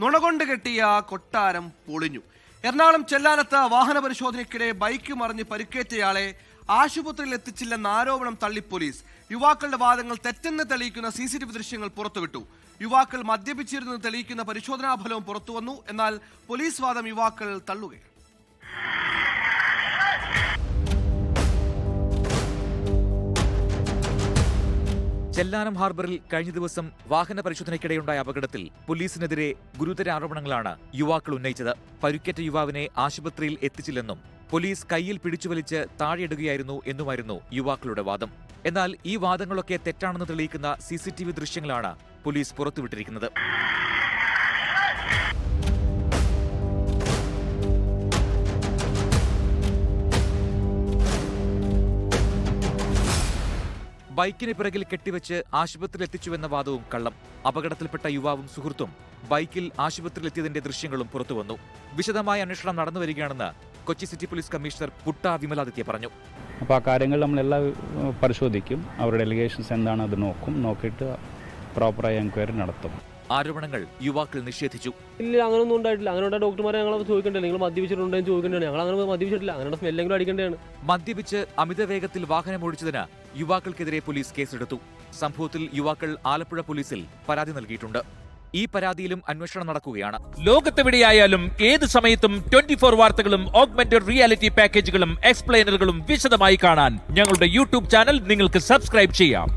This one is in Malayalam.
നുണകൊണ്ട് കെട്ടിയ കൊട്ടാരം പൊളിഞ്ഞു. എറണാകുളം ചെല്ലാനത്ത് വാഹന പരിശോധനയ്ക്കിടെ ബൈക്ക് മറിഞ്ഞ് പരിക്കേറ്റയാളെ ആശുപത്രിയിൽ എത്തിച്ചില്ലെന്ന ആരോപണം തള്ളി പോലീസ്. യുവാക്കളുടെ വാദങ്ങൾ തെറ്റെന്ന് തെളിയിക്കുന്ന CCTV ദൃശ്യങ്ങൾ പുറത്തുവിട്ടു. യുവാക്കൾ മദ്യപിച്ചിരുന്നത് തെളിയിക്കുന്ന പരിശോധനാ ഫലവും പുറത്തുവന്നു. എന്നാൽ പോലീസ് വാദം യുവാക്കൾ തള്ളുകയാണ്. ചെല്ലാനം ഹാർബറിൽ കഴിഞ്ഞ ദിവസം വാഹന പരിശോധനയ്ക്കിടെയുണ്ടായ അപകടത്തിൽ പോലീസിനെതിരെ ഗുരുതര ആരോപണങ്ങളാണ് യുവാക്കൾ ഉന്നയിച്ചത്. പരുക്കേറ്റ യുവാവിനെ ആശുപത്രിയിൽ എത്തിച്ചില്ലെന്നും പോലീസ് കയ്യിൽ പിടിച്ചുവലിച്ച് താഴെയിടുകയായിരുന്നു എന്നുമായിരുന്നു യുവാക്കളുടെ വാദം. എന്നാൽ ഈ വാദങ്ങളൊക്കെ തെറ്റാണെന്ന് തെളിയിക്കുന്ന CCTV ദൃശ്യങ്ങളാണ് പോലീസ് പുറത്തുവിട്ടിരിക്കുന്നത്. ബൈക്കിന് പിറകിൽ കെട്ടിവെച്ച് ആശുപത്രിയിൽ എത്തിച്ചുവെന്ന വാദവും കള്ളം. അപകടത്തിൽപ്പെട്ട യുവാവും സുഹൃത്തും ബൈക്കിൽ ആശുപത്രിയിലെത്തിയതിന്റെ ദൃശ്യങ്ങളും പുറത്തുവന്നു. വിശദമായ അന്വേഷണം നടന്നുവരികയാണെന്ന് Kochi city police commissioner Putta Vimaladitya പറഞ്ഞു. അപ്പോൾ ആ കാര്യങ്ങൾ നമ്മളെല്ലാം പരിശോധിക്കും. അവരുടെ എലിഗേഷൻസ് എന്താണ് അത് നോക്കിയിട്ട് പ്രോപ്പറായ എൻക്വയറി നടത്തും. ആരോപണങ്ങൾ യുവാക്കൾ നിഷേധിച്ചു. ഇല്ല, അങ്ങനൊന്നും ഉണ്ടായിട്ടില്ല. അങ്ങനെ ഡോക്ടർമാരെ ഞങ്ങൾ ചോദിക്കണ്ടേ, നിങ്ങൾ മദ്യപിച്ചിട്ടുണ്ടെന്ന് ചോദിക്കേണ്ടതാണ്. ഞങ്ങൾ അങ്ങനെ മദ്യപിച്ചിട്ടില്ല. അങ്ങനെ സ്മെല്ലെങ്കിലും അടിക്കേണ്ടതാണ്. മദ്യപിച്ച് അമിത വേഗത്തിൽ വാഹനമോടിച്ചതിന് യുവാക്കൾക്കെതിരെ പോലീസ് കേസെടുത്തു. സംഭവത്തിൽ യുവാക്കൾ ആലപ്പുഴ പോലീസിൽ പരാതി നൽകിയിട്ടുണ്ട്. ഈ പരാതിയിലും അന്വേഷണം നടക്കുകയാണ്. ലോകത്തെവിടെയായാലും ഏത് സമയത്തും 24 വാർത്തകളും ഓഗ്മെന്റഡ് റിയാലിറ്റി പാക്കേജുകളും എക്സ്പ്ലെയിനറുകളും വിശദമായി കാണാൻ ഞങ്ങളുടെ YouTube ചാനൽ നിങ്ങൾക്ക് സബ്സ്ക്രൈബ് ചെയ്യാം.